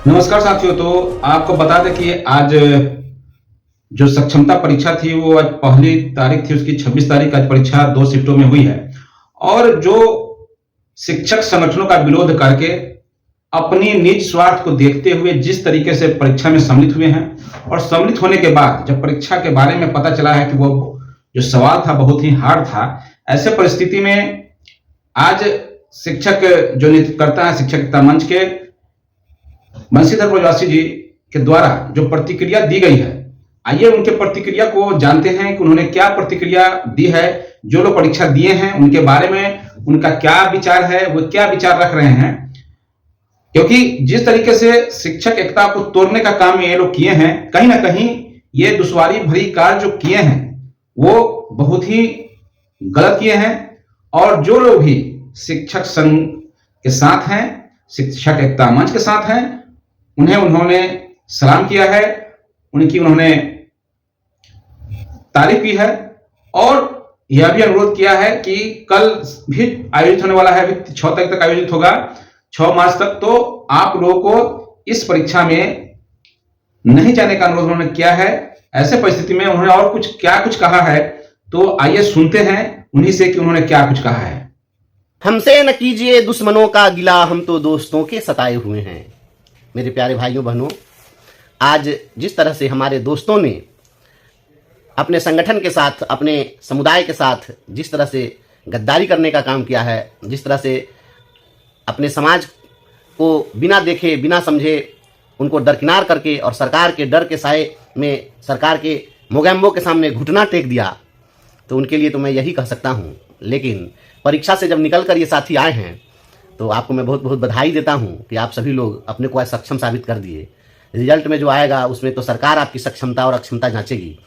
नमस्कार साथियों। तो आपको बता दें कि आज जो सक्षमता परीक्षा थी वो आज पहली तारीख थी, उसकी 26 तारीख आज परीक्षा 2 शिफ्टों में हुई है। और जो शिक्षक संगठनों का विरोध करके अपनी निज स्वार्थ को देखते हुए जिस तरीके से परीक्षा में सम्मिलित हुए हैं, और सम्मिलित होने के बाद जब परीक्षा के बारे में पता चला है कि वो जो सवाल था बहुत ही हार्ड था, ऐसे परिस्थिति में आज शिक्षक जो नेतृत्व है शिक्षक एकता मंच के बंशीधर ब्रजवासी जी के द्वारा जो प्रतिक्रिया दी गई है, आइए उनके प्रतिक्रिया को जानते हैं कि उन्होंने क्या प्रतिक्रिया दी है। जो लोग परीक्षा दिए हैं उनके बारे में उनका क्या विचार है, वो क्या विचार रख रहे हैं। क्योंकि जिस तरीके से शिक्षक एकता को तोड़ने का काम ये लोग किए हैं, कहीं ना कहीं ये दुश्वारी भरी कार्य जो किए हैं वो बहुत ही गलत किए हैं। और जो लोग भी शिक्षक संघ के साथ हैं, शिक्षक एकता मंच के साथ हैं, उन्होंने सलाम किया है, उन्होंने तारीफ की है और यह भी अनुरोध किया है कि कल भी आयोजित होने वाला है, अभी 6 तारीख तक आयोजित होगा, 6 मार्च तक। तो आप लोगों को इस परीक्षा में नहीं जाने का अनुरोध उन्होंने किया है। ऐसे परिस्थिति में उन्होंने और कुछ कहा है, तो आइए सुनते हैं उन्हीं से कि उन्होंने क्या कुछ कहा है। हमसे न कीजिए दुश्मनों का गिला, हम तो दोस्तों के सताए हुए हैं। मेरे प्यारे भाइयों बहनों, आज जिस तरह से हमारे दोस्तों ने अपने संगठन के साथ, अपने समुदाय के साथ जिस तरह से गद्दारी करने का काम किया है, जिस तरह से अपने समाज को बिना देखे बिना समझे उनको दरकिनार करके और सरकार के डर के साए में, सरकार के मोगैम्बो के सामने घुटना टेक दिया, तो उनके लिए तो मैं यही कह सकता हूँ। लेकिन परीक्षा से जब निकल कर ये साथी आए हैं तो आपको मैं बहुत बहुत बधाई देता हूँ कि आप सभी लोग अपने को आज सक्षम साबित कर दिए। रिजल्ट में जो आएगा उसमें तो सरकार आपकी सक्षमता और अक्षमता जांचेगी,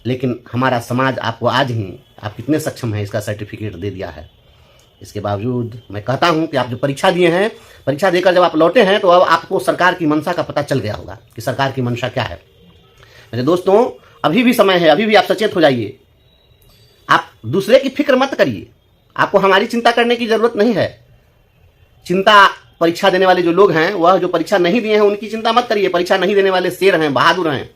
लेकिन हमारा समाज आपको आज ही आप कितने सक्षम हैं इसका सर्टिफिकेट दे दिया है। इसके बावजूद मैं कहता हूं कि आप जो परीक्षा दिए हैं, परीक्षा देकर जब आप लौटे हैं तो अब आपको सरकार की मंशा का पता चल गया होगा कि सरकार की मंशा क्या है। मेरे दोस्तों, अभी भी समय है, अभी भी आप सचेत हो जाइए। आप दूसरे की फिक्र मत करिए, आपको हमारी चिंता करने की जरूरत नहीं है। चिंता परीक्षा देने वाले जो लोग हैं, वह जो परीक्षा नहीं दिए हैं उनकी चिंता मत करिए। परीक्षा नहीं देने वाले शेर हैं, बहादुर हैं,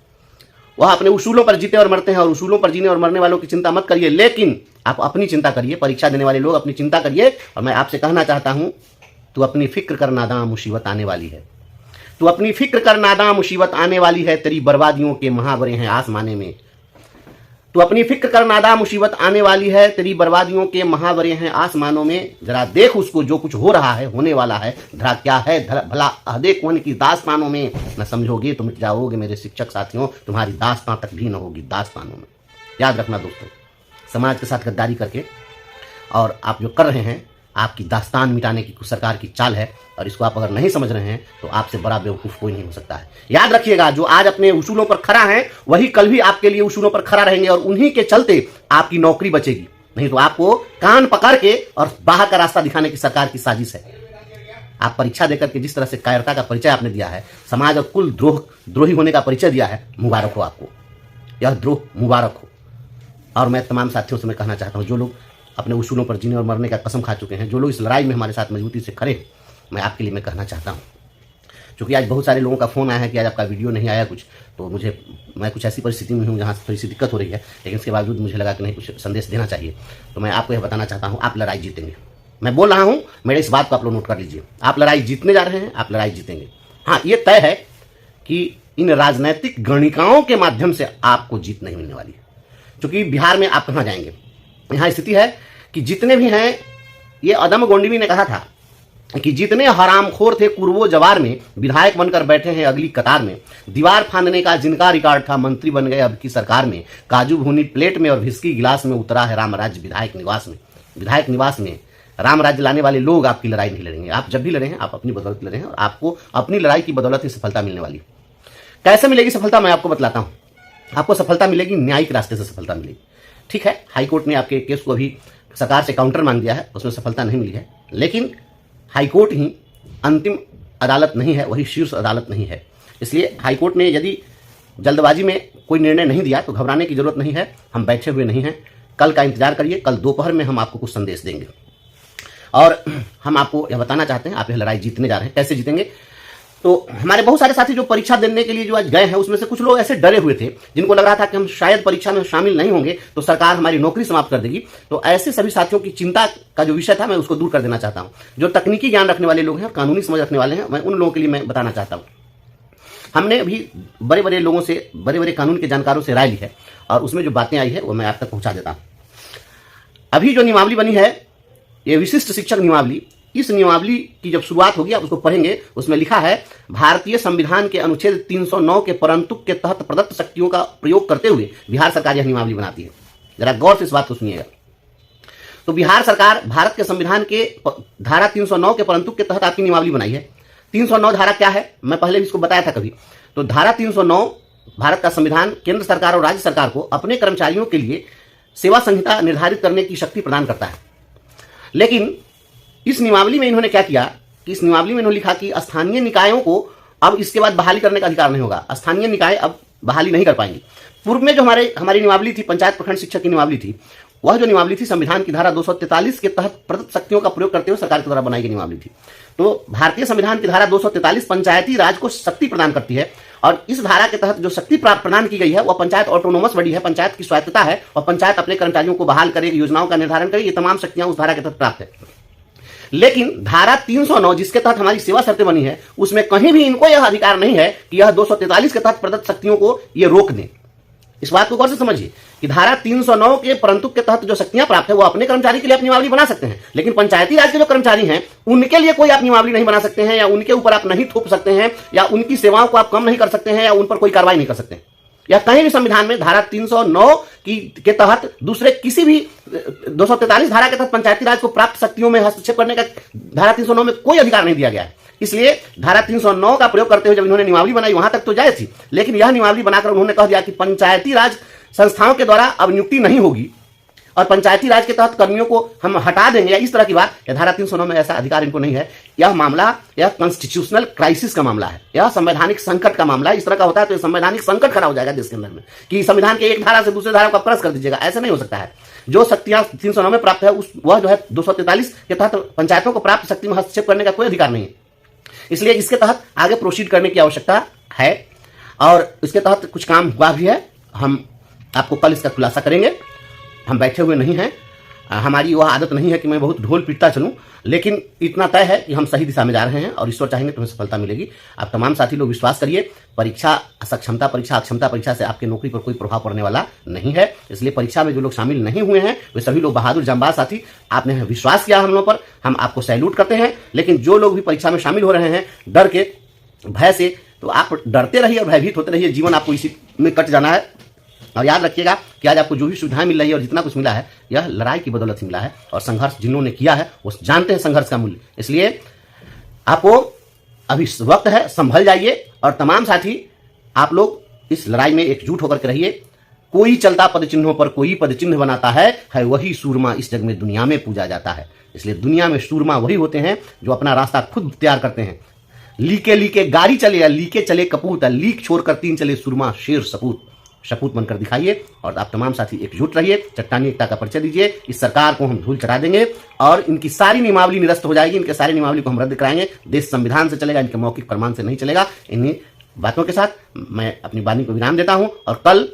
वह अपने उसूलों पर जीते और मरते हैं, और उसूलों पर जीने और मरने वालों की चिंता मत करिए। लेकिन आप अपनी चिंता करिए, परीक्षा देने वाले लोग अपनी चिंता करिए। और मैं आपसे कहना चाहता हूं, तू अपनी फिक्र कर नादां, मुसीबत आने वाली है। तू अपनी फिक्र कर नादां, मुसीबत आने वाली है, तेरी बर्बादियों के महावरे हैं आसमाने में। तू अपनी फिक्र कर नादां, मुसीबत आने वाली है, तेरी बर्बादियों के महावरे हैं आसमानों में। जरा देख उसको, जो कुछ हो रहा है, होने वाला है, धरा क्या है भला अहदे कौन की दास्तानों में। न समझोगे तो मिट जाओगे मेरे शिक्षक साथियों, तुम्हारी दास्तां तक भी न होगी दास्तानों में। याद रखना दोस्तों, समाज के साथ गद्दारी करके और आप जो कर रहे हैं, आपकी दास्तान मिटाने की सरकार की चाल है। और इसको आप अगर नहीं समझ रहे हैं तो आपसे बड़ा बेवकूफ़ कोई नहीं हो सकता है। याद रखिएगा, जो आज अपने उसूलों पर खड़ा है वही कल भी आपके लिए उसूलों पर खड़ा रहेंगे, और उन्हीं के चलते आपकी नौकरी बचेगी। नहीं तो आपको कान पकड़ के और बाहर का रास्ता दिखाने की सरकार की साजिश है। आप परीक्षा देकर के जिस तरह से कायरता का परिचय आपने दिया है, समाज और कुल द्रोही होने का परिचय दिया है, मुबारक हो आपको, यह द्रोह मुबारक हो। और मैं तमाम साथियों से मैं कहना चाहता हूँ, जो लोग अपने उसूलों पर जीने और मरने का कसम खा चुके हैं, जो लोग इस लड़ाई में हमारे साथ मजबूती से खड़े हैं, मैं आपके लिए मैं कहना चाहता हूँ। क्योंकि आज बहुत सारे लोगों का फ़ोन आया है कि आज आपका वीडियो नहीं आया कुछ, तो मैं कुछ ऐसी परिस्थिति में हूँ जहाँ थोड़ी सी दिक्कत हो रही है, लेकिन इसके बावजूद मुझे लगा कि नहीं, कुछ संदेश देना चाहिए। तो मैं आपको यह बताना चाहता हूँ, आप लड़ाई जीतेंगे। मैं बोल रहा हूँ, मेरे इस बात को आप लोग नोट कर लीजिए। आप लड़ाई जीतने जा रहे हैं, आप लड़ाई जीतेंगे। हाँ, ये तय है कि इन राजनैतिक गणिकाओं के माध्यम से आपको जीत नहीं मिलने वाली है। क्योंकि बिहार में आप कहाँ जाएंगे, यहाँ स्थिति है कि जितने भी हैं, ये अदम गोंडवी ने कहा था कि जितने हरामखोर थे कुर्वो जवार में, विधायक बनकर बैठे हैं अगली कतार में। दीवार फांदने का जिनका रिकॉर्ड था, मंत्री बन गए अब की सरकार में। काजू भूनी प्लेट में और विस्की गिलास में उतरा है रामराज्य विधायक निवास में। विधायक निवास में राम राज्य लाने वाले लोग आपकी लड़ाई नहीं लड़ेंगे। आप जब भी लड़े हैं, आप अपनी बदौलत लड़े हैं, और आपको अपनी लड़ाई की बदौलत ही सफलता मिलने वाली। कैसे मिलेगी सफलता, मैं आपको बतलाता हूँ। आपको सफलता मिलेगी, न्यायिक रास्ते से सफलता मिलेगी। ठीक है, हाईकोर्ट ने आपके केस को अभी सरकार से काउंटर मांग दिया है, उसमें सफलता नहीं मिली है, लेकिन हाईकोर्ट ही अंतिम अदालत नहीं है, वही शीर्ष अदालत नहीं है। इसलिए हाईकोर्ट ने यदि जल्दबाजी में कोई निर्णय नहीं दिया तो घबराने की जरूरत नहीं है। हम बैठे हुए नहीं हैं, कल का इंतजार करिए। कल दोपहर में हम आपको कुछ संदेश देंगे, और हम आपको यह बताना चाहते हैं, आप यह लड़ाई जीतने जा रहे हैं। कैसे जीतेंगे? तो हमारे बहुत सारे साथी जो परीक्षा देने के लिए जो आज गए हैं, उसमें से कुछ लोग ऐसे डरे हुए थे जिनको लग रहा था कि हम शायद परीक्षा में शामिल नहीं होंगे तो सरकार हमारी नौकरी समाप्त कर देगी। तो ऐसे सभी साथियों की चिंता का जो विषय था, मैं उसको दूर कर देना चाहता हूं। जो तकनीकी ज्ञान रखने वाले लोग हैं, कानूनी समझ रखने वाले हैं, मैं उन लोगों के लिए मैं बताना चाहता हूं। हमने भी बड़े बड़े लोगों से, बड़े बड़े कानून के जानकारों से राय ली है और उसमें जो बातें आई है वो मैं आप तक पहुंचा देता हूं। अभी जो नियमावली बनी है, ये विशिष्ट शिक्षक नियमावली, इस नियमावली की जब शुरुआत होगी आप उसको पढ़ेंगे, उसमें लिखा है भारतीय संविधान के अनुच्छेद 309 के परंतुक के तहत प्रदत्त शक्तियों का प्रयोग करते हुए बिहार सरकार यह नियमावली बनाती है। जरा गौर से इस बात को सुनिएगा। तो बिहार सरकार भारत के संविधान के धारा 309 के परंतुक के तहत आपकी नियमावली बनाई है। 309 धारा क्या है, मैं पहले भी इसको बताया था कभी। तो धारा 309 भारत का संविधान केंद्र सरकार और राज्य सरकार को अपने कर्मचारियों के लिए सेवा संहिता निर्धारित करने की शक्ति प्रदान करता है। लेकिन इस नियमावली में इन्होंने क्या किया कि इस नियमावली में इन्होंने लिखा कि स्थानीय निकायों को अब इसके बाद बहाली करने का अधिकार नहीं होगा। स्थानीय निकाय अब बहाली नहीं कर पाएंगे। पूर्व में जो हमारी नियमावली थी, पंचायत प्रखंड शिक्षक की नियमावली थी, वह जो नियमावली थी संविधान की धारा 243 के तहत प्रदत्त शक्तियों का प्रयोग करते हुए सरकार के द्वारा बनाई गई नियमावली थी। तो भारतीय संविधान की धारा 243 पंचायती राज को शक्ति प्रदान करती है और इस धारा के तहत जो शक्ति प्रदान की गई है वह पंचायत ऑटोनोमस बॉडी है, पंचायत की स्वायत्तता है और पंचायत अपने कर्मचारियों को बहाल करेगी, योजनाओं का निर्धारण करेगी। ये तमाम शक्तियां उस धारा के तहत प्राप्त है। लेकिन धारा 309 जिसके तहत हमारी सेवा शर्तें बनी है, उसमें कहीं भी इनको यह अधिकार नहीं है कि यह 243 के तहत प्रदत्त शक्तियों को ये रोक दें। इस बात को गौर से समझिए कि धारा 309 के परंतुक के तहत जो शक्तियां प्राप्त है वो अपने कर्मचारी के लिए अपनी नियमावली बना सकते हैं, लेकिन पंचायती राज के जो कर्मचारी हैं उनके लिए कोई आप नियमावली नहीं बना सकते हैं, या उनके ऊपर आप नहीं थोप सकते हैं, या उनकी सेवाओं को आप कम नहीं कर सकते हैं, या उन पर कोई कार्रवाई नहीं कर सकते हैं। या कहीं भी संविधान में धारा 309 के तहत दूसरे किसी भी 243 धारा के तहत पंचायती राज को प्राप्त शक्तियों में हस्तक्षेप करने का धारा 309 में कोई अधिकार नहीं दिया गया है। इसलिए धारा 309 का प्रयोग करते हुए जब इन्होंने नियमावली बनाई वहां तक तो जायज थी, लेकिन यह नियमावली बनाकर उन्होंने कह दिया कि पंचायती राज संस्थाओं के द्वारा अब नियुक्ति नहीं होगी और पंचायती राज के तहत कर्मियों को हम हटा देंगे, या इस तरह की बात। धारा 309 में ऐसा अधिकार इनको नहीं है। यह मामला, यह कॉन्स्टिट्यूशनल क्राइसिस का मामला है, यह संवैधानिक संकट का मामला है। इस तरह का होता है तो संवैधानिक संकट खड़ा हो जाएगा देश के अंदर में कि संविधान के एक धारा से दूसरे धारा को क्रॉस कर दीजिएगा। ऐसा नहीं हो सकता है। जो शक्तियां 309 में प्राप्त है वह जो है 243 के तहत पंचायतों को प्राप्त शक्ति में हस्तक्षेप करने का कोई अधिकार नहीं है। इसलिए इसके तहत आगे प्रोसीड करने की आवश्यकता है और इसके तहत कुछ काम हुआ भी है। हम आपको कल इसका खुलासा करेंगे। हम बैठे हुए नहीं हैं, हमारी वह आदत नहीं है कि मैं बहुत ढोल पीटता चलूं, लेकिन इतना तय है कि हम सही दिशा में जा रहे हैं और ईश्वर चाहेंगे तो हमें सफलता मिलेगी। आप तमाम साथी लोग विश्वास करिए, परीक्षा सक्षमता परीक्षा अक्षमता परीक्षा से आपकी नौकरी पर कोई प्रभाव पड़ने वाला नहीं है। इसलिए परीक्षा में जो लोग शामिल नहीं हुए हैं वे सभी लोग बहादुर जांबाज साथी, आपने विश्वास किया हम लोग पर, हम आपको सैल्यूट करते हैं। लेकिन जो लोग भी परीक्षा में शामिल हो रहे हैं डर के, भय से, तो आप डरते रहिए और भयभीत होते रहिए। जीवन आपको इसी में कट जाना है। और याद रखिएगा कि आज आपको जो भी सुविधाएं मिल रही है और जितना कुछ मिला है यह लड़ाई की बदौलत ही मिला है, और संघर्ष जिन्होंने किया है वो जानते हैं संघर्ष का मूल्य। इसलिए आपको अभी वक्त है, संभल जाइए और तमाम साथी आप लोग इस लड़ाई में एकजुट होकर के रहिए। कोई चलता पद चिन्हों पर कोई पद चिन्ह बनाता है वही सूरमा इस जग में दुनिया में पूजा जाता है। इसलिए दुनिया में सूरमा वही होते हैं जो अपना रास्ता खुद तैयार करते हैं। लीके लीके गाड़ी चले या लीके चले कपूत, लीक छोड़कर तीन चले सूरमा शेर सपूत। शपूत बनकर दिखाइए और आप तमाम साथी एकजुट रहिए। चट्टानी एकता का परिचय दीजिए। इस सरकार को हम धूल चढ़ा देंगे और इनकी सारी नियमावली निरस्त हो जाएगी। इनके सारी नियमावली को हम रद्द कराएंगे। देश संविधान से चलेगा, इनके मौखिक प्रमाण से नहीं चलेगा। इन्हीं बातों के साथ मैं अपनी वाणी को विराम देता हूं और कल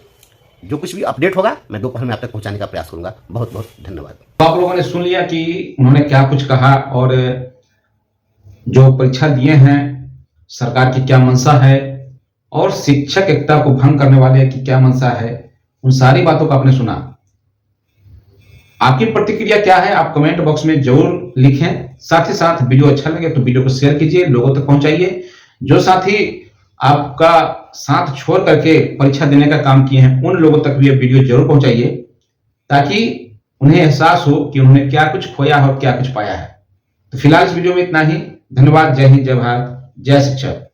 जो कुछ भी अपडेट होगा मैं दोपहर में आप तक पहुंचाने का प्रयास करूंगा। बहुत बहुत धन्यवाद। तो आप लोगों ने सुन लिया कि उन्होंने क्या कुछ कहा और जो परीक्षा दिए हैं सरकार की क्या मंशा है और शिक्षक एकता को भंग करने वाले की क्या मंशा है, उन सारी बातों को आपने सुना। आपकी प्रतिक्रिया क्या है आप कमेंट बॉक्स में जरूर लिखें। साथ ही साथ वीडियो अच्छा लगे तो वीडियो को शेयर कीजिए, लोगों तक पहुंचाइए। जो साथी आपका साथ छोड़ करके परीक्षा देने का काम किए हैं उन लोगों तक भी ये वीडियो जरूर पहुंचाइए ताकि उन्हें एहसास हो कि उन्होंने क्या कुछ खोया है और क्या कुछ पाया है। तो फिलहाल इस वीडियो में इतना ही। धन्यवाद। जय हिंद, जय भारत, जय शिक्षक।